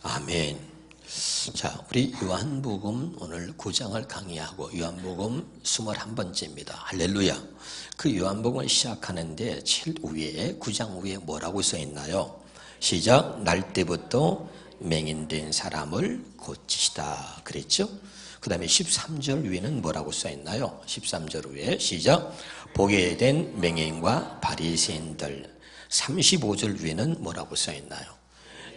아멘. 자, 우리 요한복음 오늘 9장을 강의하고 요한복음 21번째입니다. 할렐루야. 그 요한복음을 시작하는데 9장 위에 뭐라고 써 있나요? 시작. 날 때부터 맹인된 사람을 고치시다 그랬죠? 그 다음에 13절 위에는 뭐라고 써 있나요? 13절 위에 시작. 보게 된 맹인과 바리새인들. 35절 위에는 뭐라고 써 있나요?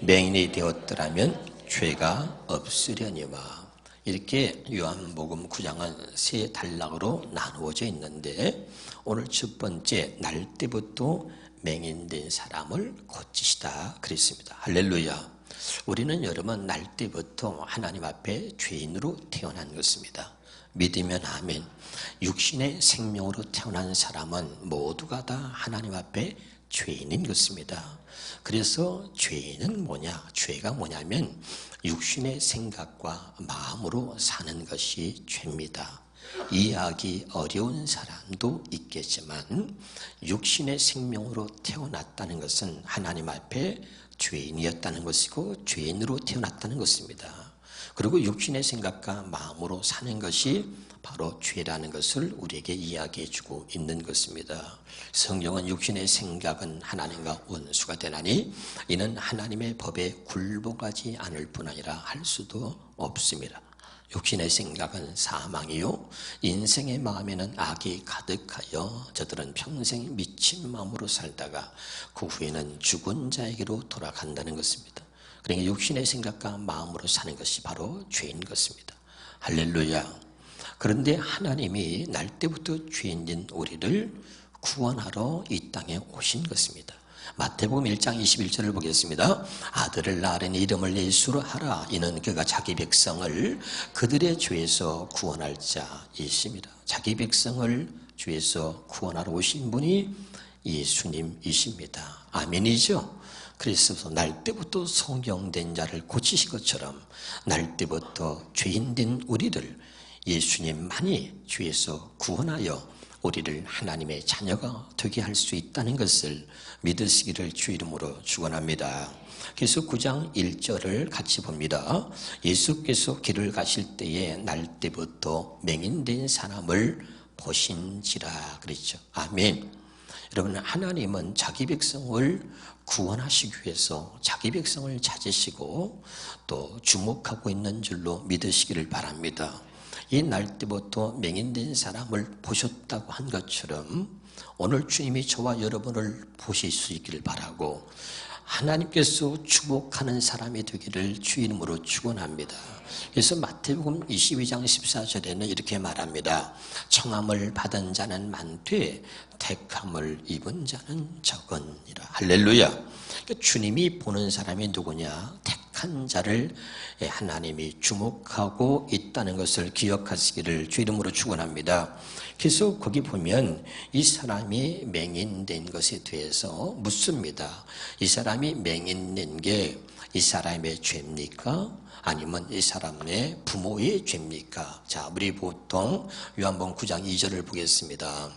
맹인이 되었더라면 죄가 없으려니와. 이렇게 요한복음 9장은 세 단락으로 나누어져 있는데 오늘 첫 번째 날 때부터 맹인된 사람을 고치시다 그랬습니다. 할렐루야. 우리는 여러분 날 때부터 하나님 앞에 죄인으로 태어난 것입니다. 믿으면 아멘. 육신의 생명으로 태어난 사람은 모두가 다 하나님 앞에 죄인인 것입니다. 그래서 죄는 뭐냐? 죄가 뭐냐면 육신의 생각과 마음으로 사는 것이 죄입니다. 이해하기 어려운 사람도 있겠지만 육신의 생명으로 태어났다는 것은 하나님 앞에 죄인이었다는 것이고 죄인으로 태어났다는 것입니다. 그리고 육신의 생각과 마음으로 사는 것이 바로 죄라는 것을 우리에게 이야기해 주고 있는 것입니다. 성경은 육신의 생각은 하나님과 원수가 되나니 이는 하나님의 법에 굴복하지 않을 뿐 아니라 할 수도 없습니다. 육신의 생각은 사망이요 인생의 마음에는 악이 가득하여 저들은 평생 미친 마음으로 살다가 그 후에는 죽은 자에게로 돌아간다는 것입니다. 그러니까 육신의 생각과 마음으로 사는 것이 바로 죄인 것입니다. 할렐루야. 그런데 하나님이 날 때부터 죄인인 우리를 구원하러 이 땅에 오신 것입니다. 마태복음 1장 21절을 보겠습니다. 아들을 낳으려니 이름을 예수로 하라. 이는 그가 자기 백성을 그들의 죄에서 구원할 자이십니다. 자기 백성을 죄에서 구원하러 오신 분이 예수님이십니다. 아멘이죠? 그래서 날 때부터 소경된 자를 고치신 것처럼 날 때부터 죄인된 우리를 예수님만이 죄에서 구원하여 우리를 하나님의 자녀가 되게 할 수 있다는 것을 믿으시기를 주 이름으로 축원합니다. 그래서 9장 1절을 같이 봅니다. 예수께서 길을 가실 때에 날 때부터 맹인된 사람을 보신지라 그랬죠. 아멘. 여러분 하나님은 자기 백성을 구원하시기 위해서 자기 백성을 찾으시고 또 주목하고 있는 줄로 믿으시기를 바랍니다. 이 날 때부터 맹인된 사람을 보셨다고 한 것처럼 오늘 주님이 저와 여러분을 보실 수 있기를 바라고 하나님께서 주목하는 사람이 되기를 주 이름으로 축원합니다. 그래서 마태복음 22장 14절에는 이렇게 말합니다. 청함을 받은 자는 많되 택함을 입은 자는 적으니라. 할렐루야. 주님이 보는 사람이 누구냐? 택한 자를 하나님이 주목하고 있다는 것을 기억하시기를 주 이름으로 축원합니다. 그래서 거기 보면 이 사람이 맹인된 것에 대해서 묻습니다. 이 사람이 맹인된 게 이 사람의 죄입니까? 아니면 이 사람의 부모의 죄입니까? 자, 우리 보통 요한복음 9장 2절을 보겠습니다.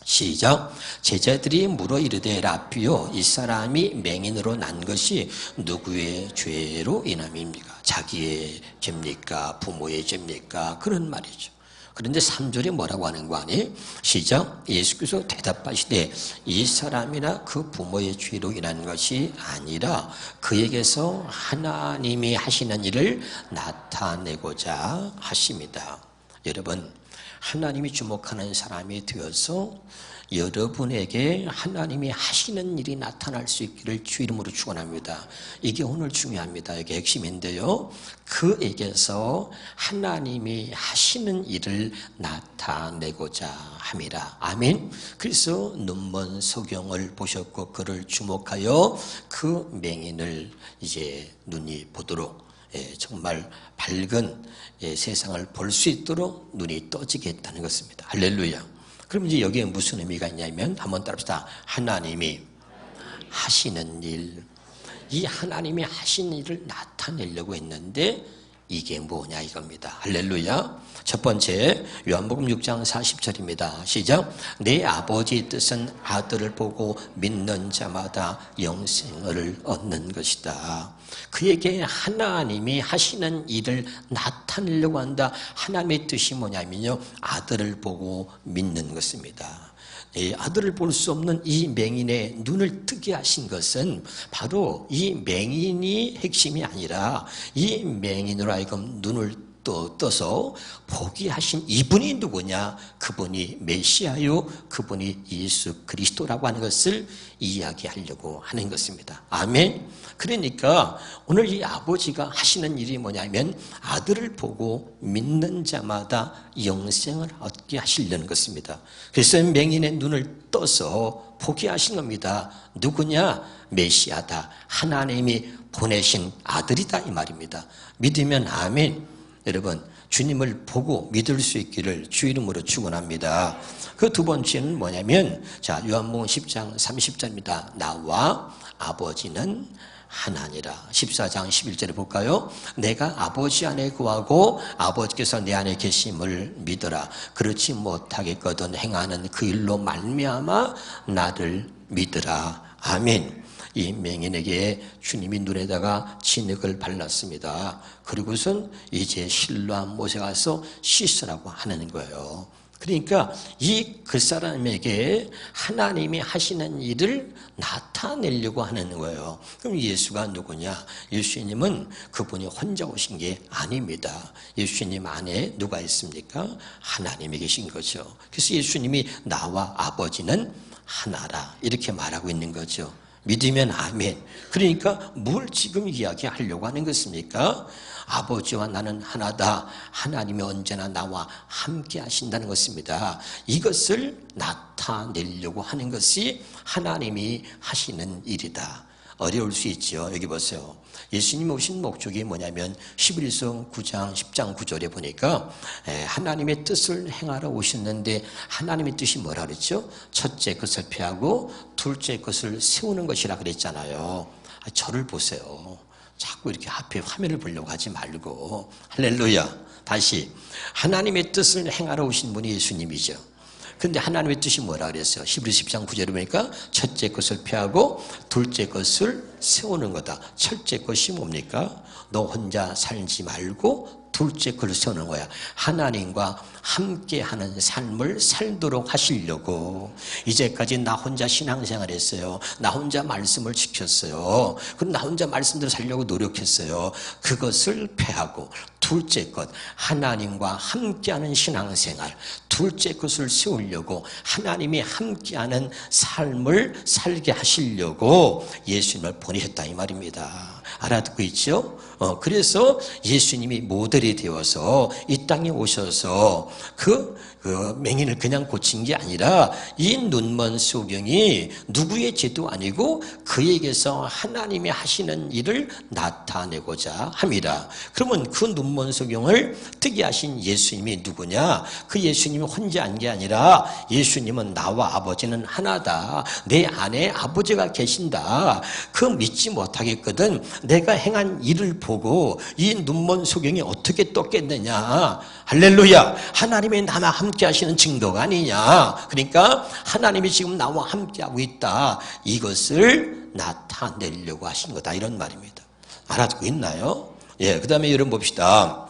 시작. 제자들이 물어 이르되 라피요 이 사람이 맹인으로 난 것이 누구의 죄로 인함입니까? 자기의 죄입니까? 부모의 죄입니까? 그런 말이죠. 그런데 3절에 뭐라고 하는 거 아니? 시작. 예수께서 대답하시되 이 사람이나 그 부모의 죄로 인한 것이 아니라 그에게서 하나님이 하시는 일을 나타내고자 하십니다. 여러분 하나님이 주목하는 사람이 되어서 여러분에게 하나님이 하시는 일이 나타날 수 있기를 주 이름으로 축원합니다. 이게 오늘 중요합니다. 이게 핵심인데요. 그에게서 하나님이 하시는 일을 나타내고자 함이라. 아멘. 그래서 눈먼 소경을 보셨고 그를 주목하여 그 맹인을 이제 눈이 보도록 정말 밝은 세상을 볼 수 있도록 눈이 떠지게 했다는 것입니다. 할렐루야. 그럼 이제 여기에 무슨 의미가 있냐면 한번 따라합시다. 하나님이 하시는 일, 이 하나님이 하신 일을 나타내려고 했는데 이게 뭐냐 이겁니다. 할렐루야. 첫 번째 요한복음 6장 40절입니다. 시작. 내 아버지의 뜻은 아들을 보고 믿는 자마다 영생을 얻는 것이다. 그에게 하나님이 하시는 일을 나타내려고 한다. 하나님의 뜻이 뭐냐면요, 아들을 보고 믿는 것입니다. 아들을 볼 수 없는 이 맹인의 눈을 뜨게 하신 것은 바로 이 맹인이 핵심이 아니라 이 맹인으로 하여금 눈을 떠서 보게 하신 이분이 누구냐? 그분이 메시아요, 그분이 예수 그리스도라고 하는 것을 이야기하려고 하는 것입니다. 아멘. 그러니까 오늘 이 아버지가 하시는 일이 뭐냐면 아들을 보고 믿는 자마다 영생을 얻게 하시려는 것입니다. 그래서 맹인의 눈을 떠서 보게 하신 겁니다. 누구냐? 메시아다. 하나님이 보내신 아들이다 이 말입니다. 믿으면 아멘. 여러분, 주님을 보고 믿을 수 있기를 주 이름으로 축원합니다. 그 두 번째는 뭐냐면, 자, 요한복음 10장 30절입니다. 나와 아버지는 하나니라. 14장 11절에 볼까요? 내가 아버지 안에 거하고 아버지께서 내 안에 계심을 믿어라. 그렇지 못하겠거든 행하는 그 일로 말미암아 나를 믿으라. 아멘. 이 맹인에게 주님이 눈에다가 진흙을 발랐습니다. 그리고선 이제 실로암 못에 가서 씻으라고 하는 거예요. 그러니까 그 사람에게 하나님이 하시는 일을 나타내려고 하는 거예요. 그럼 예수가 누구냐? 예수님은 그분이 혼자 오신 게 아닙니다. 예수님 안에 누가 있습니까? 하나님이 계신 거죠. 그래서 예수님이 나와 아버지는 하나라 이렇게 말하고 있는 거죠. 믿으면 아멘. 그러니까 뭘 지금 이야기하려고 하는 것입니까? 아버지와 나는 하나다. 하나님이 언제나 나와 함께 하신다는 것입니다. 이것을 나타내려고 하는 것이 하나님이 하시는 일이다. 어려울 수 있죠. 여기 보세요. 예수님이 오신 목적이 뭐냐면 히브리서 9장 10장 9절에 보니까 하나님의 뜻을 행하러 오셨는데 하나님의 뜻이 뭐라 그랬죠? 첫째 것을 폐하고 둘째 것을 세우는 것이라 그랬잖아요. 저를 보세요. 자꾸 이렇게 앞에 화면을 보려고 하지 말고. 할렐루야. 다시 하나님의 뜻을 행하러 오신 분이 예수님이죠. 근데 하나님의 뜻이 뭐라 그랬어요? 히브리서 10장 9절에 보니까 첫째 것을 폐하고 둘째 것을 세우는 거다. 첫째 것이 뭡니까? 너 혼자 살지 말고 둘째 것을 세우는 거야. 하나님과 함께하는 삶을 살도록 하시려고. 이제까지 나 혼자 신앙생활 했어요. 나 혼자 말씀을 지켰어요. 그럼 나 혼자 말씀대로 살려고 노력했어요. 그것을 폐하고 둘째 것, 하나님과 함께하는 신앙생활, 둘째 것을 세우려고 하나님이 함께하는 삶을 살게 하시려고 예수님을 보내셨다 이 말입니다. 알아듣고 있죠? 그래서 예수님이 모델이 되어서 이 땅에 오셔서 그 맹인을 그냥 고친 게 아니라 이 눈먼 소경이 누구의 죄도 아니고 그에게서 하나님이 하시는 일을 나타내고자 합니다. 그러면 그 눈먼 소경을 뜨게 하신 예수님이 누구냐? 그 예수님이 혼자 한 게 아니라 예수님은 나와 아버지는 하나다. 내 안에 아버지가 계신다. 그 믿지 못하겠거든. 내가 행한 일을 보고 이 눈먼 소경이 어떻게 떴겠느냐. 할렐루야. 하나님이 나와 함께 하시는 증거가 아니냐. 그러니까 하나님이 지금 나와 함께 하고 있다. 이것을 나타내려고 하신 거다. 이런 말입니다. 알아듣고 있나요? 예, 그 다음에 여러분 봅시다.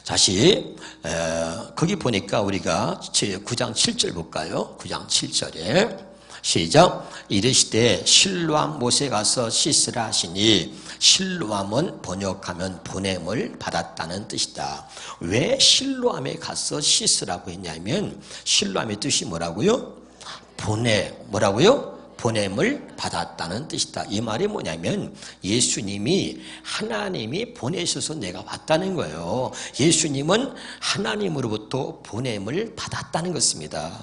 다시 거기 보니까 우리가 9장 7절 볼까요? 9장 7절에 시작. 이르시되 실로암 못에 가서 씻으라 하시니 실로암은 번역하면 보냄을 받았다는 뜻이다. 왜 실로암에 가서 씻으라고 했냐면 실로암의 뜻이 뭐라고요? 뭐라고요? 보냄을 받았다는 뜻이다. 이 말이 뭐냐면 예수님이 하나님이 보내셔서 내가 왔다는 거예요. 예수님은 하나님으로부터 보냄을 받았다는 것입니다.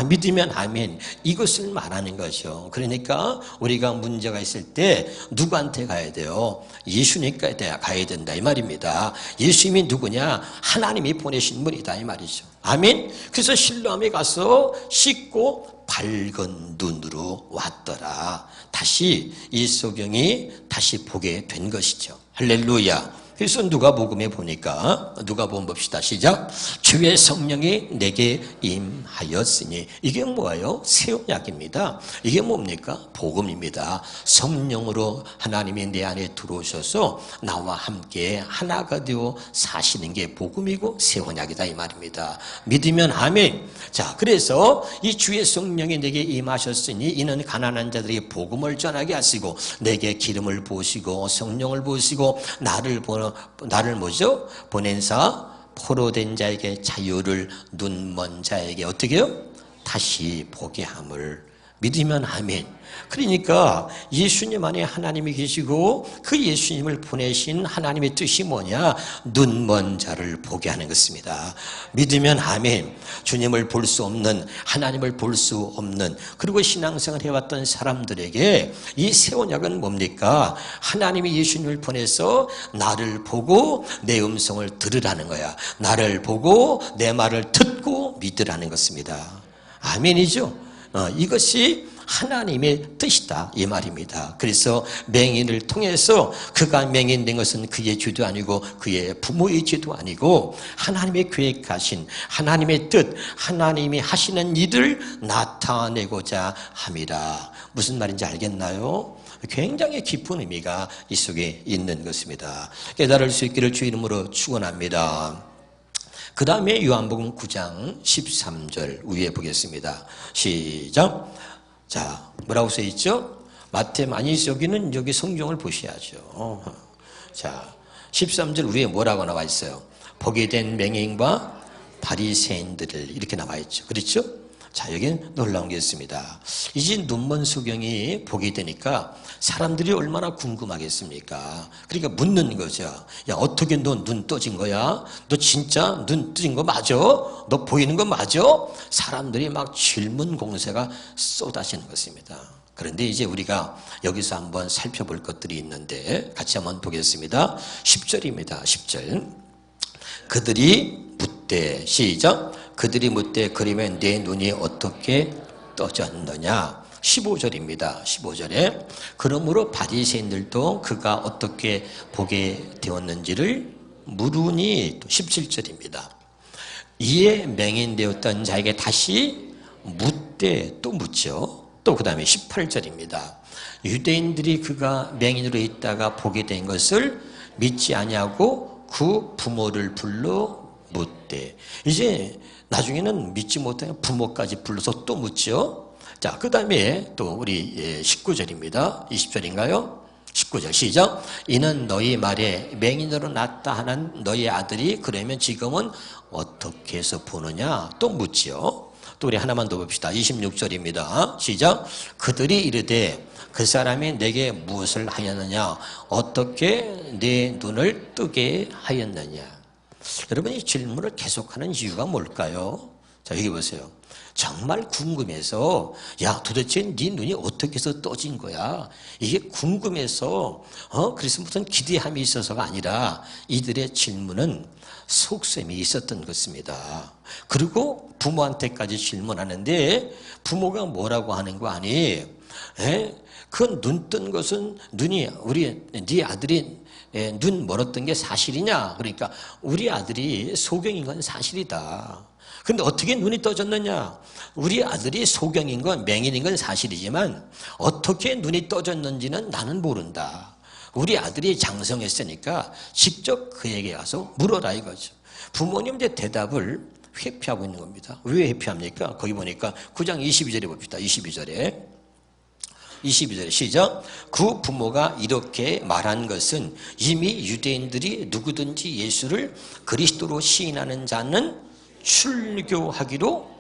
믿으면 아멘. 이것을 말하는 거죠. 그러니까 우리가 문제가 있을 때 누구한테 가야 돼요? 예수님께 가야 된다 이 말입니다. 예수님이 누구냐? 하나님이 보내신 분이다 이 말이죠. 아멘. 그래서 실로암에 가서 씻고 밝은 눈으로 왔더라. 다시 이 소경이 다시 보게 된 것이죠. 할렐루야. 그래서 누가복음에 보니까 누가복음 봅시다. 시작. 주의 성령이 내게 임하였으니 이게 뭐예요? 새 언약입니다. 이게 뭡니까? 복음입니다. 성령으로 하나님이 내 안에 들어오셔서 나와 함께 하나가 되어 사시는 게 복음이고 새 언약이다 이 말입니다. 믿으면 아멘. 자, 그래서 이 주의 성령이 내게 임하셨으니 이는 가난한 자들이 복음을 전하게 하시고 내게 기름을 부으시고 성령을 부으시고 나를 뭐죠? 보낸사 포로된 자에게 자유를, 눈먼 자에게 어떻게 해요? 다시 보게 함을. 믿으면 아멘. 그러니까 예수님 안에 하나님이 계시고 그 예수님을 보내신 하나님의 뜻이 뭐냐? 눈먼 자를 보게 하는 것입니다. 믿으면 아멘. 주님을 볼 수 없는, 하나님을 볼 수 없는, 그리고 신앙생활 해왔던 사람들에게 이 새 언약은 뭡니까? 하나님이 예수님을 보내서 나를 보고 내 음성을 들으라는 거야. 나를 보고 내 말을 듣고 믿으라는 것입니다. 아멘이죠? 이것이 하나님의 뜻이다 이 말입니다. 그래서 맹인을 통해서 그가 맹인된 것은 그의 죄도 아니고 그의 부모의 죄도 아니고 하나님의 계획하신 하나님의 뜻, 하나님이 하시는 일을 나타내고자 함이라. 무슨 말인지 알겠나요? 굉장히 깊은 의미가 이 속에 있는 것입니다. 깨달을 수 있기를 주 이름으로 축원합니다. 그 다음에 요한복음 9장 13절 위에 보겠습니다. 시작. 자, 뭐라고 써 있죠? 마태 여기는 여기 성경을 보셔야죠. 자, 13절 위에 뭐라고 나와 있어요? 복이 된 맹인과 바리새인들을 이렇게 나와 있죠. 그렇죠? 자, 여기는 놀라운 게 있습니다. 이제 눈먼 소경이 보게 되니까 사람들이 얼마나 궁금하겠습니까? 그러니까 묻는 거죠. 야, 어떻게 너 눈 떠진 거야? 너 진짜 눈 떠진 거 맞아? 너 보이는 거 맞아? 사람들이 막 질문 공세가 쏟아지는 것입니다. 그런데 이제 우리가 여기서 한번 살펴볼 것들이 있는데 같이 한번 보겠습니다. 10절입니다. 10절. 그들이 묻되, 시작. 그들이 묻되 그러면 내 눈이 어떻게 떠졌느냐? 15절입니다. 15절에 그러므로 바리새인들도 그가 어떻게 보게 되었는지를 물으니, 또 17절입니다. 이에 맹인되었던 자에게 다시 묻되, 또 묻죠. 또 그 다음에 18절입니다. 유대인들이 그가 맹인으로 있다가 보게 된 것을 믿지 아니하고 그 부모를 불러 묻되, 이제 나중에는 믿지 못하는 부모까지 불러서 또 묻죠. 자, 그 다음에 또 우리 19절입니다. 20절인가요? 19절 시작. 이는 너희 말에 맹인으로 났다 하는 너희 아들이 그러면 지금은 어떻게 해서 보느냐? 또 묻지요. 또 우리 하나만 더 봅시다. 26절입니다. 시작. 그들이 이르되 그 사람이 내게 무엇을 하였느냐? 어떻게 내 눈을 뜨게 하였느냐? 여러분, 이 질문을 계속하는 이유가 뭘까요? 자, 여기 보세요. 정말 궁금해서, 야, 도대체 네 눈이 어떻게 해서 떠진 거야? 이게 궁금해서, 그래서 무슨 기대함이 있어서가 아니라 이들의 질문은 속셈이 있었던 것입니다. 그리고 부모한테까지 질문하는데 부모가 뭐라고 하는 거 아니? 그 눈 뜬 것은 눈이 네 아들이 눈 멀었던 게 사실이냐? 그러니까 우리 아들이 소경인 건 사실이다. 근데 어떻게 눈이 떠졌느냐? 우리 아들이 소경인 건, 맹인인 건 사실이지만 어떻게 눈이 떠졌는지는 나는 모른다. 우리 아들이 장성했으니까 직접 그에게 가서 물어라 이거죠. 부모님의 대답을 회피하고 있는 겁니다. 왜 회피합니까? 거기 보니까 9장 22절에 봅시다. 22절에 시작. 그 부모가 이렇게 말한 것은 이미 유대인들이 누구든지 예수를 그리스도로 시인하는 자는 출교하기로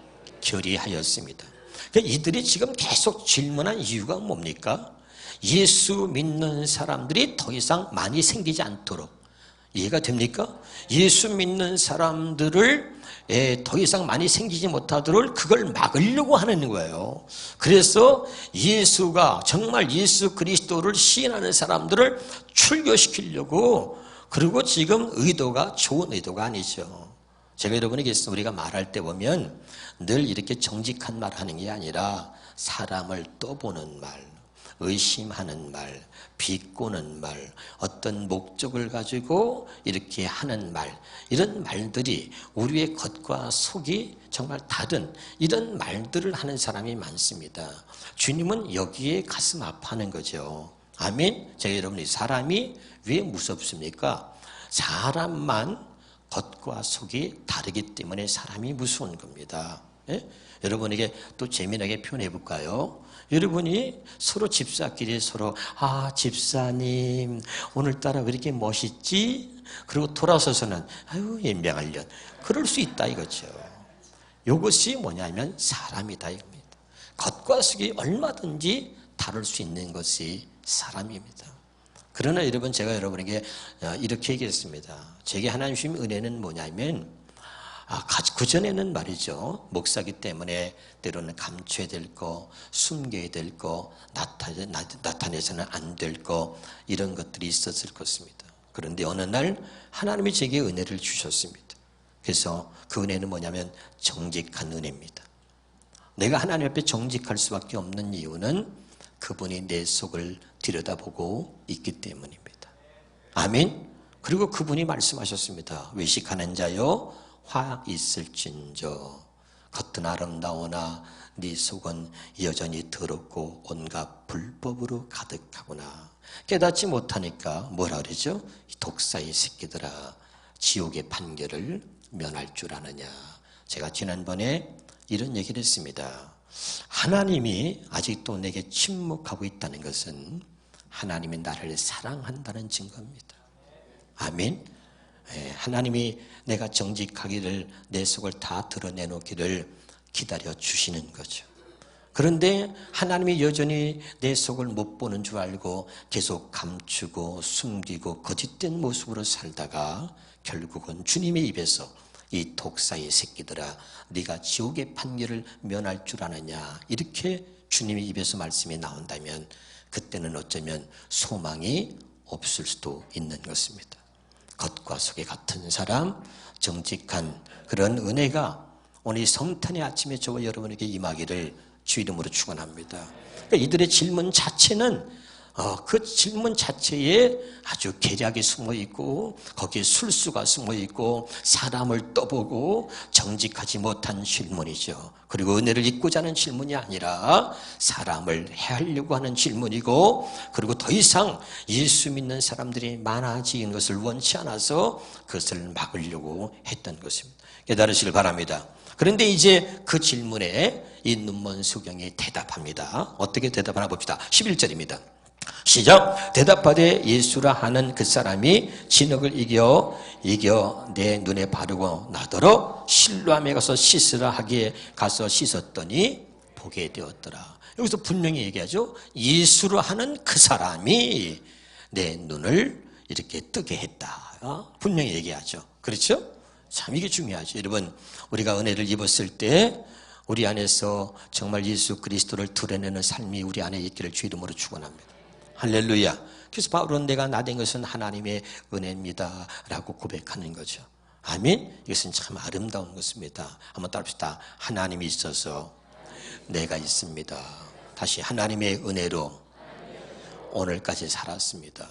결의하였습니다. 그러니까 이들이 지금 계속 질문한 이유가 뭡니까? 예수 믿는 사람들이 더 이상 많이 생기지 않도록. 이해가 됩니까? 예수 믿는 사람들을 더 이상 많이 생기지 못하도록 그걸 막으려고 하는 거예요. 그래서 예수가 정말 예수 그리스도를 시인하는 사람들을 출교시키려고, 그리고 지금 의도가 좋은 의도가 아니죠. 제가 여러분에게 우리가 말할 때 보면 늘 이렇게 정직한 말 하는 게 아니라 사람을 떠보는 말, 의심하는 말, 비꼬는 말, 어떤 목적을 가지고 이렇게 하는 말, 이런 말들이 우리의 겉과 속이 정말 다른 이런 말들을 하는 사람이 많습니다. 주님은 여기에 가슴 아파하는 거죠. 아멘. 제가 여러분이 사람이 왜 무섭습니까? 사람만 겉과 속이 다르기 때문에 사람이 무서운 겁니다. 예? 여러분에게 또 재미나게 표현해 볼까요? 여러분이 서로 집사끼리 서로 집사님 오늘따라 왜 이렇게 멋있지? 그리고 돌아서서는 아유 연병할련 그럴 수 있다 이거죠. 이것이 뭐냐면 사람이다 이겁니다. 겉과 속이 얼마든지 다를 수 있는 것이 사람입니다. 그러나 여러분 제가 여러분에게 이렇게 얘기했습니다. 제게 하나님 주신 은혜는 뭐냐면 그전에는 말이죠. 목사기 때문에 때로는 감춰야 될 거, 숨겨야 될 거, 나타내서는 안 될 거 이런 것들이 있었을 것입니다. 그런데 어느 날 하나님이 제게 은혜를 주셨습니다. 그래서 그 은혜는 뭐냐면 정직한 은혜입니다. 내가 하나님 앞에 정직할 수밖에 없는 이유는 그분이 내 속을 들여다보고 있기 때문입니다. 아멘. 그리고 그분이 말씀하셨습니다. 외식하는 자여 화 있을진저 겉은 아름다우나 네 속은 여전히 더럽고 온갖 불법으로 가득하구나. 깨닫지 못하니까 뭐라 그러죠? 독사의 새끼들아 지옥의 판결을 면할 줄 아느냐. 제가 지난번에 이런 얘기를 했습니다. 하나님이 아직도 내게 침묵하고 있다는 것은 하나님이 나를 사랑한다는 증거입니다. 아멘. 하나님이 내가 정직하기를 내 속을 다 드러내놓기를 기다려 주시는 거죠. 그런데 하나님이 여전히 내 속을 못 보는 줄 알고 계속 감추고 숨기고 거짓된 모습으로 살다가 결국은 주님의 입에서 이 독사의 새끼들아 네가 지옥의 판결을 면할 줄 아느냐 이렇게 주님의 입에서 말씀이 나온다면 그때는 어쩌면 소망이 없을 수도 있는 것입니다. 겉과 속이 같은 사람, 정직한 그런 은혜가 오늘 이 성탄의 아침에 저와 여러분에게 임하기를 주 이름으로 축원합니다. 그러니까 이들의 질문 자체는 그 질문 자체에 아주 계략이 숨어 있고 거기에 술수가 숨어 있고 사람을 떠보고 정직하지 못한 질문이죠. 그리고 은혜를 잊고자 하는 질문이 아니라 사람을 해하려고 하는 질문이고 그리고 더 이상 예수 믿는 사람들이 많아지는 것을 원치 않아서 그것을 막으려고 했던 것입니다. 깨달으시길 바랍니다. 그런데 이제 그 질문에 이 눈먼수경이 대답합니다. 어떻게 대답하나 봅시다. 11절입니다. 시작. 대답하되 예수라 하는 그 사람이 진흙을 이겨 내 눈에 바르고 나더러 실로암에 가서 씻으라 하기에 가서 씻었더니 보게 되었더라. 여기서 분명히 얘기하죠. 예수라 하는 그 사람이 내 눈을 이렇게 뜨게 했다. 분명히 얘기하죠. 그렇죠? 참 이게 중요하죠. 여러분 우리가 은혜를 입었을 때 우리 안에서 정말 예수 그리스도를 드러내는 삶이 우리 안에 있기를 주 이름으로 축원합니다. 할렐루야. 그래서 바울은 내가 나된 것은 하나님의 은혜입니다 라고 고백하는 거죠. 아멘. 이것은 참 아름다운 것입니다. 한번 따라합시다. 하나님이 있어서 내가 있습니다. 다시 하나님의 은혜로 오늘까지 살았습니다.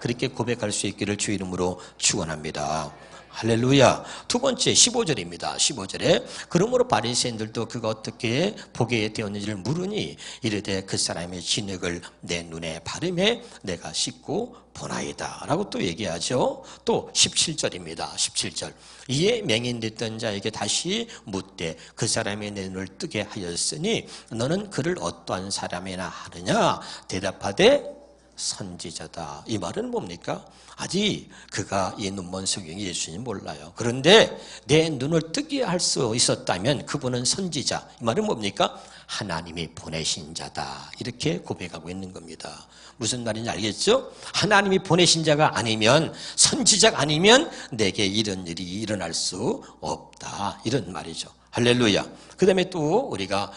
그렇게 고백할 수 있기를 주 이름으로 축원합니다. 할렐루야. 두 번째 15절입니다. 15절에 그러므로 바리새인들도 그가 어떻게 보게 되었는지를 물으니 이르되 그 사람의 진흙을 내 눈에 바르매 내가 씻고 보나이다 라고 또 얘기하죠. 또 17절입니다. 17절 이에 맹인됐던 자에게 다시 묻되 그 사람의 내 눈을 뜨게 하였으니 너는 그를 어떠한 사람이나 하느냐. 대답하되 선지자다. 이 말은 뭡니까? 아직 그가 이 눈먼 수경이 예수님 몰라요. 그런데 내 눈을 뜨게 할 수 있었다면 그분은 선지자. 이 말은 뭡니까? 하나님이 보내신 자다. 이렇게 고백하고 있는 겁니다. 무슨 말인지 알겠죠? 하나님이 보내신 자가 아니면 선지자가 아니면 내게 이런 일이 일어날 수 없다. 이런 말이죠. 할렐루야. 그 다음에 또 우리가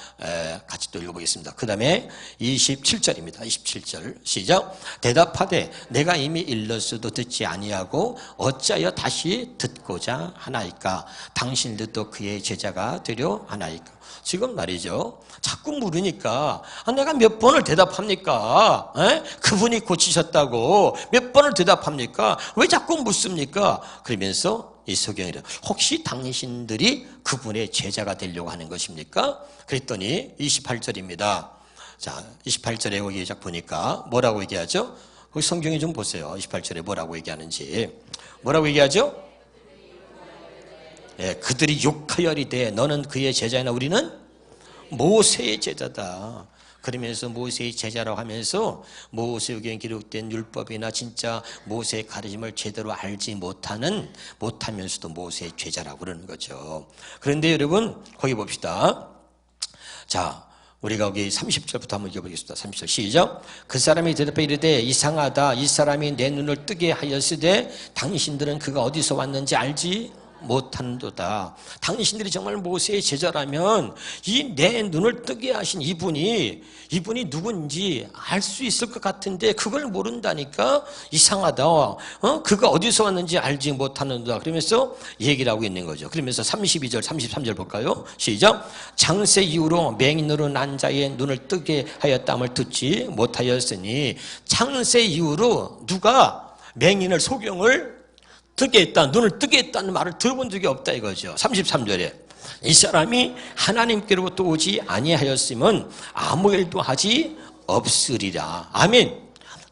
같이 또 읽어보겠습니다. 그 다음에 27절입니다. 27절 시작. 대답하되 내가 이미 일렀어도 듣지 아니하고 어찌하여 다시 듣고자 하나이까? 당신들도 그의 제자가 되려 하나이까? 지금 말이죠. 자꾸 물으니까 내가 몇 번을 대답합니까? 그분이 고치셨다고 몇 번을 대답합니까? 왜 자꾸 묻습니까? 그러면서 이 서경이래. 혹시 당신들이 그분의 제자가 되려고 하는 것입니까? 그랬더니 28절입니다. 자, 28절에 거기 딱 보니까 뭐라고 얘기하죠? 거기 성경에 좀 보세요. 28절에 뭐라고 얘기하는지. 뭐라고 얘기하죠? 예, 그들이 욕하여리되 너는 그의 제자이나 우리는 모세의 제자다. 그러면서 모세의 제자라고 하면서 모세에게 기록된 율법이나 진짜 모세의 가르침을 제대로 알지 못하면서도 모세의 제자라고 그러는 거죠. 그런데 여러분 거기 봅시다. 자, 우리가 여기 30절부터 한번 읽어보겠습니다. 30절 시작. 그 사람이 대답해 이르되 이상하다. 이 사람이 내 눈을 뜨게 하였으되 당신들은 그가 어디서 왔는지 알지 못하는도다. 당신들이 정말 모세의 제자라면 이 내 눈을 뜨게 하신 이분이 누군지 알 수 있을 것 같은데 그걸 모른다니까 이상하다. 그가 어디서 왔는지 알지 못하는도다. 그러면서 얘기를 하고 있는 거죠. 그러면서 32절 33절 볼까요? 시작. 장세 이후로 맹인으로 난 자의 눈을 뜨게 하였dam을 듣지 못하였으니 장세 이후로 누가 맹인을 소경을 뜨게 했다, 눈을 뜨게 했다는 말을 들어본 적이 없다 이거죠. 33절에 이 사람이 하나님께로부터 오지 아니하였으면 아무 일도 하지 없으리라. 아멘.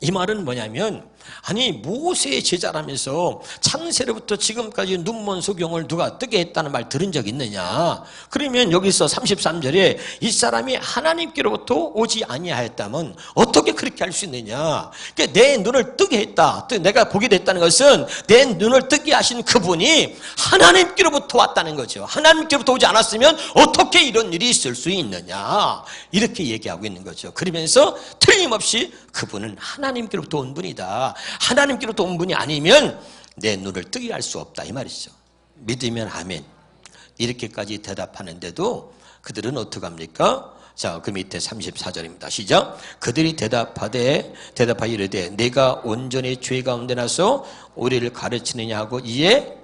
이 말은 뭐냐면 아니 모세의 제자라면서 창세로부터 지금까지 눈먼 소경을 누가 뜨게 했다는 말 들은 적 있느냐? 그러면 여기서 33절에 이 사람이 하나님께로부터 오지 아니하였다면 어떻게 그렇게 할 수 있느냐? 그러니까 내 눈을 뜨게 했다. 내가 보게 됐다는 것은 내 눈을 뜨게 하신 그분이 하나님께로부터 왔다는 거죠. 하나님께로부터 오지 않았으면 어떻게 이런 일이 있을 수 있느냐? 이렇게 얘기하고 있는 거죠. 그러면서 틀림없이 그분은 하나님께로부터 온 분이다. 하나님께로부터 온 분이 아니면 내 눈을 뜨게 할 수 없다 이 말이죠. 믿으면 아멘. 이렇게까지 대답하는데도 그들은 어떡합니까? 자, 그 밑에 34절입니다. 시작. 그들이 대답하여 이르되 내가 온전히 죄 가운데 나서 우리를 가르치느냐 하고 이에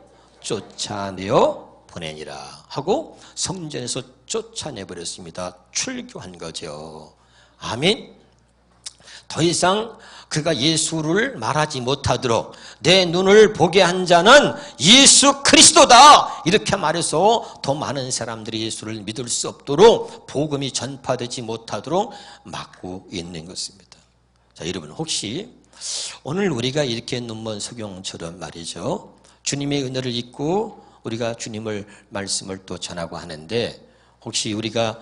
쫓아내어 보내니라 하고 성전에서 쫓아내버렸습니다. 출교한 거죠. 아멘. 더 이상 그가 예수를 말하지 못하도록 내 눈을 보게 한 자는 예수 그리스도다 이렇게 말해서 더 많은 사람들이 예수를 믿을 수 없도록 복음이 전파되지 못하도록 막고 있는 것입니다. 자, 여러분 혹시 오늘 우리가 이렇게 눈먼 소경처럼 말이죠, 주님의 은혜를 잊고 우리가 주님을 말씀을 또 전하고 하는데 혹시 우리가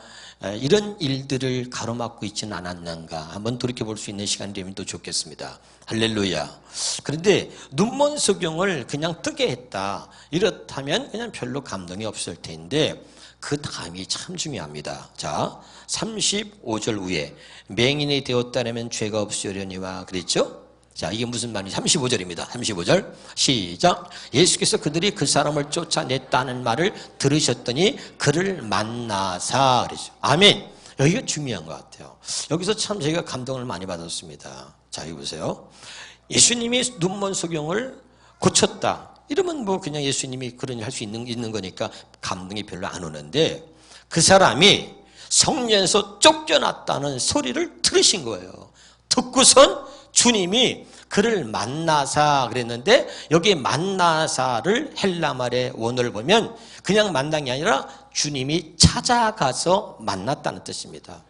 이런 일들을 가로막고 있지는 않았는가 한번 돌이켜볼 수 있는 시간이 되면 또 좋겠습니다. 할렐루야. 그런데 눈먼 소경을 그냥 뜨게 했다 이렇다면 그냥 별로 감동이 없을 텐데 그 다음이 참 중요합니다. 자, 35절 위에 맹인이 되었다면 죄가 없으려니와 그랬죠? 자, 이게 무슨 말인지 35절입니다. 35절 시작. 예수께서 그들이 그 사람을 쫓아냈다는 말을 들으셨더니 그를 만나사 그러죠. 아멘. 여기가 중요한 것 같아요. 여기서 참 제가 감동을 많이 받았습니다. 자, 여기 보세요. 예수님이 눈먼 소경을 고쳤다 이러면 뭐 그냥 예수님이 그런 일 할 수 있는 거니까 감동이 별로 안 오는데 그 사람이 성전에서 쫓겨났다는 소리를 들으신 거예요. 듣고선 주님이 그를 만나사 그랬는데 여기 만나사를 헬라말의 원어를 보면 그냥 만난 게 아니라 주님이 찾아가서 만났다는 뜻입니다.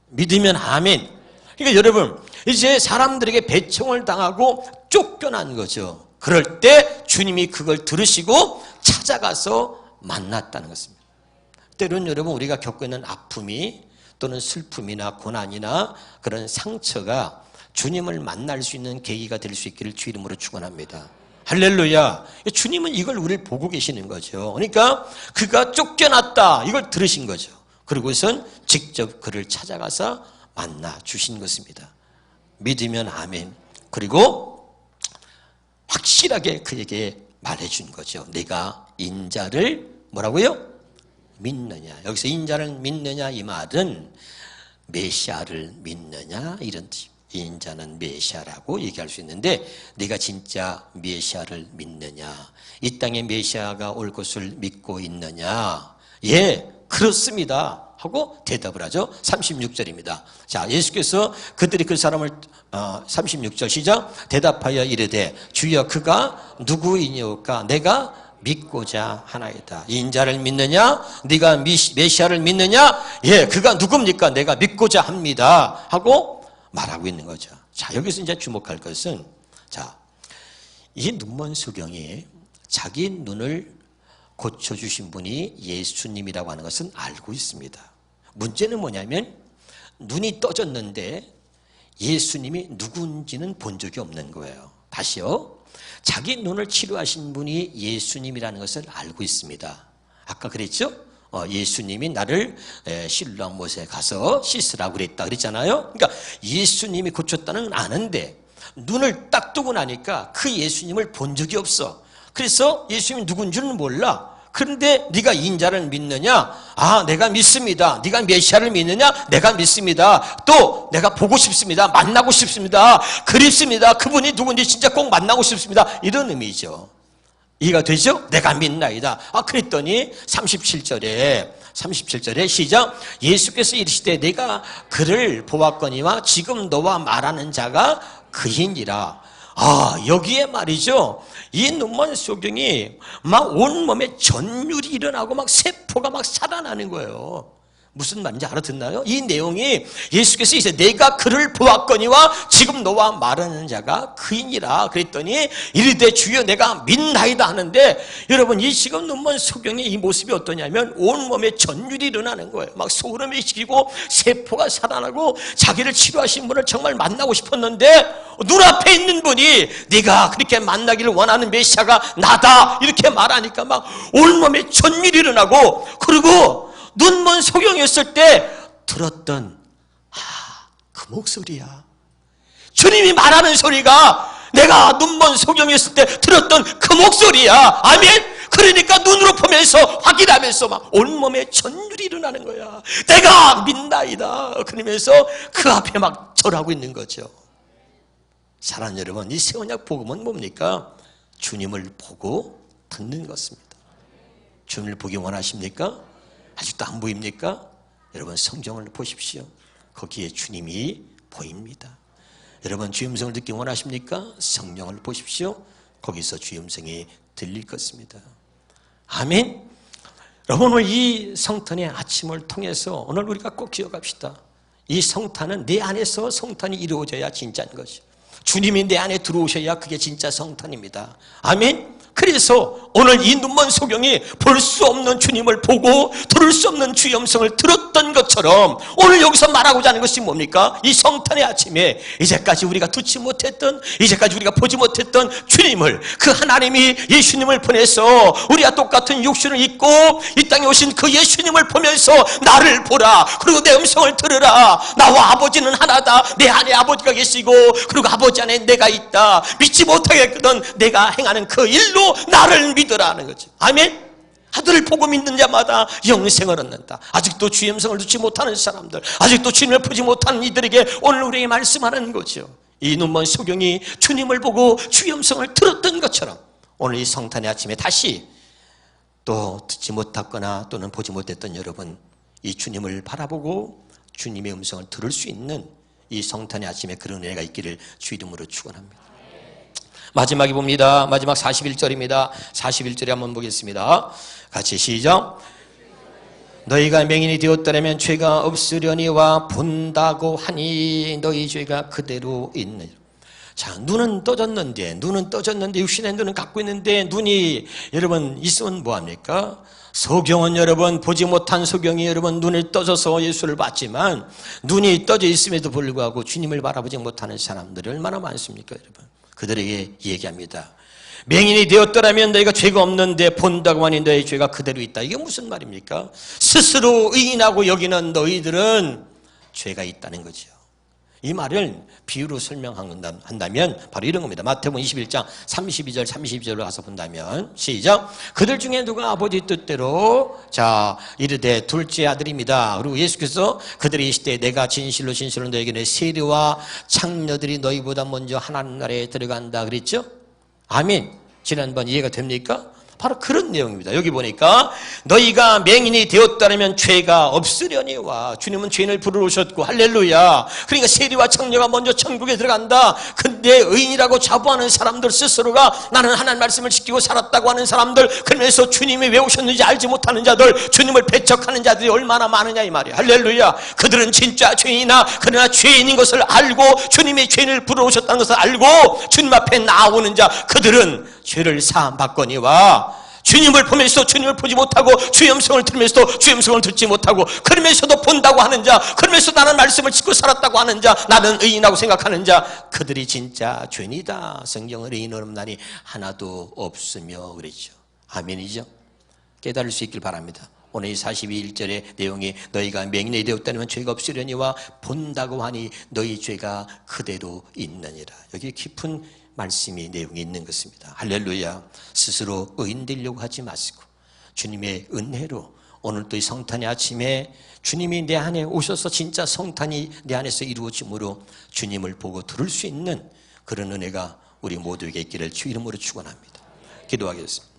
믿으면 아멘. 그러니까 여러분 이제 사람들에게 배청을 당하고 쫓겨난 거죠. 그럴 때 주님이 그걸 들으시고 찾아가서 만났다는 것입니다. 때로는 여러분 우리가 겪고 있는 아픔이 또는 슬픔이나 고난이나 그런 상처가 주님을 만날 수 있는 계기가 될 수 있기를 주 이름으로 축원합니다. 할렐루야. 주님은 이걸 우리를 보고 계시는 거죠. 그러니까 그가 쫓겨났다 이걸 들으신 거죠. 그리고선 직접 그를 찾아가서 만나 주신 것입니다. 믿으면 아멘. 그리고 확실하게 그에게 말해준 거죠. 내가 인자를 뭐라고요? 믿느냐. 여기서 인자를 믿느냐 이 말은 메시아를 믿느냐 이런 뜻. 인자는 메시아라고 얘기할 수 있는데 네가 진짜 메시아를 믿느냐, 이 땅에 메시아가 올 것을 믿고 있느냐. 예, 그렇습니다 하고 대답을 하죠. 36절입니다. 자, 예수께서 그들이 그 사람을 36절 시작. 대답하여 이르되 주여 그가 누구이니까 내가 믿고자 하나이다. 인자를 믿느냐? 네가 메시아를 믿느냐? 예, 그가 누굽니까? 내가 믿고자 합니다 하고 말하고 있는 거죠. 자, 여기서 이제 주목할 것은, 자, 이 눈먼 소경이 자기 눈을 고쳐주신 분이 예수님이라고 하는 것은 알고 있습니다. 문제는 뭐냐면 눈이 떠졌는데 예수님이 누군지는 본 적이 없는 거예요. 다시요. 자기 눈을 치료하신 분이 예수님이라는 것을 알고 있습니다. 아까 그랬죠? 예수님이 나를 실로암 못에 가서 씻으라고 그랬다 그랬잖아요. 그러니까 예수님이 고쳤다는 건 아는데 눈을 딱 뜨고 나니까 그 예수님을 본 적이 없어. 그래서 예수님이 누군지는 몰라. 그런데 네가 인자를 믿느냐? 아, 내가 믿습니다. 네가 메시아를 믿느냐? 내가 믿습니다. 또 내가 보고 싶습니다. 만나고 싶습니다. 그립습니다. 그분이 누군지 진짜 꼭 만나고 싶습니다. 이런 의미죠. 이해가 되죠? 내가 믿나이다. 그랬더니 37절에 시작. 예수께서 이르시되 내가 그를 보았거니와 지금 너와 말하는 자가 그이니라. 여기에 말이죠. 이 눈먼 소경이 막 온몸에 전율이 일어나고 막 세포가 막 살아나는 거예요. 무슨 말인지 알아듣나요? 이 내용이 예수께서 이제 내가 그를 보았거니와 지금 너와 말하는 자가 그이니라 그랬더니 이르되 주여 내가 믿나이다 하는데, 여러분 이 지금 눈먼 소경의 이 모습이 어떠냐면 온몸에 전율이 일어나는 거예요. 막 소름이 끼고 세포가 살아나고 자기를 치료하신 분을 정말 만나고 싶었는데 눈앞에 있는 분이 네가 그렇게 만나기를 원하는 메시아가 나다 이렇게 말하니까 막 온몸에 전율이 일어나고, 그리고 눈먼 소경이었을 때 들었던 그 목소리야. 주님이 말하는 소리가 내가 눈먼 소경이었을 때 들었던 그 목소리야. 아멘. 그러니까 눈으로 보면서 확인하면서 막 온몸에 전율이 일어나는 거야. 내가 믿나이다 그러면서 그 앞에 막 절하고 있는 거죠. 사랑하는 여러분, 이 새 언약 복음은 뭡니까? 주님을 보고 듣는 것입니다. 주님을 보기 원하십니까? 아직도 안 보입니까? 여러분 성경을 보십시오. 거기에 주님이 보입니다. 여러분 주의 음성을 듣기 원하십니까? 성령을 보십시오. 거기서 주의 음성이 들릴 것입니다. 아멘. 여러분 오늘 이 성탄의 아침을 통해서 오늘 우리가 꼭 기억합시다. 이 성탄은 내 안에서 성탄이 이루어져야 진짜인 것이죠. 주님이 내 안에 들어오셔야 그게 진짜 성탄입니다. 아멘. 그래서 오늘 이 눈먼 소경이 볼 수 없는 주님을 보고 들을 수 없는 주의 음성을 들었던 것처럼 오늘 여기서 말하고자 하는 것이 뭡니까? 이 성탄의 아침에 이제까지 우리가 듣지 못했던, 이제까지 우리가 보지 못했던 주님을, 그 하나님이 예수님을 보내서 우리와 똑같은 육신을 입고 이 땅에 오신 그 예수님을 보면서 나를 보라, 그리고 내 음성을 들으라. 나와 아버지는 하나다. 내 안에 아버지가 계시고 그리고 아버지 안에 내가 있다. 믿지 못하겠거든 내가 행하는 그 일로 나를 믿으라는 거죠. 아멘. 아들을 보고 믿는 자마다 영생을 얻는다. 아직도 주의 음성을 듣지 못하는 사람들, 아직도 주님을 보지 못하는 이들에게 오늘 우리에게 말씀하는 거죠. 이 눈먼 소경이 주님을 보고 주의 음성을 들었던 것처럼 오늘 이 성탄의 아침에 다시 또 듣지 못했거나 또는 보지 못했던 여러분, 이 주님을 바라보고 주님의 음성을 들을 수 있는 이 성탄의 아침에 그런 은혜가 있기를 주 이름으로 축원합니다. 마지막에 봅니다. 마지막 41절입니다. 41절에 한번 보겠습니다. 같이 시작. 너희가 맹인이 되었더라면 죄가 없으려니와 본다고 하니 너희 죄가 그대로 있느니라. 자, 눈은 떠졌는데 육신의 눈은 갖고 있는데 눈이 여러분 있으면 뭐합니까? 소경은 여러분 보지 못한 소경이 여러분 눈을 떠져서 예수를 봤지만 눈이 떠져 있음에도 불구하고 주님을 바라보지 못하는 사람들이 얼마나 많습니까 여러분? 그들에게 얘기합니다. 맹인이 되었더라면 너희가 죄가 없는데 본다고 하니 너희 죄가 그대로 있다. 이게 무슨 말입니까? 스스로 의인하고 여기는 너희들은 죄가 있다는 거죠. 이 말을 비유로 설명한다면 바로 이런 겁니다. 마태복음 21장 32절 32절로 가서 본다면 시작. 그들 중에 누가 아버지 뜻대로 이르되 둘째 아들입니다. 그리고 예수께서 그들이 이시되 내가 진실로 진실로 너에게는 세리와 창녀들이 너희보다 먼저 하나님 나라에 들어간다 그랬죠? 아멘. 지난번 이해가 됩니까? 바로 그런 내용입니다. 여기 보니까 너희가 맹인이 되었다면 죄가 없으려니와 주님은 죄인을 부르셨고 할렐루야. 그러니까 세리와 청녀가 먼저 천국에 들어간다. 근데 의인이라고 자부하는 사람들 스스로가 나는 하나님 말씀을 지키고 살았다고 하는 사람들, 그러면서 주님이 왜 오셨는지 알지 못하는 자들, 주님을 배척하는 자들이 얼마나 많으냐 이 말이야. 할렐루야. 그들은 진짜 죄인이나 그러나 죄인인 것을 알고 주님이 죄인을 부르셨다는 것을 알고 주님 앞에 나오는 자, 그들은 죄를 사함 받거니와 주님을 보면서도 주님을 보지 못하고 주의 음성을 들으면서도 주의 음성을 듣지 못하고 그러면서도 본다고 하는 자, 그러면서 나는 말씀을 짓고 살았다고 하는 자, 나는 의인이라고 생각하는 자, 그들이 진짜 죄인이다. 성경은 의인 없나니 하나도 없으며 그랬죠. 아멘이죠. 깨달을 수 있길 바랍니다. 오늘 이 42일절의 내용이 너희가 맹인이 되었다면 죄가 없으려니와 본다고 하니 너희 죄가 그대로 있느니라. 여기 깊은 말씀이 내용이 있는 것입니다. 할렐루야. 스스로 의인 되려고 하지 마시고 주님의 은혜로 오늘 또 이 성탄의 아침에 주님이 내 안에 오셔서 진짜 성탄이 내 안에서 이루어짐으로 주님을 보고 들을 수 있는 그런 은혜가 우리 모두에게 있기를 주 이름으로 축원합니다. 기도하겠습니다.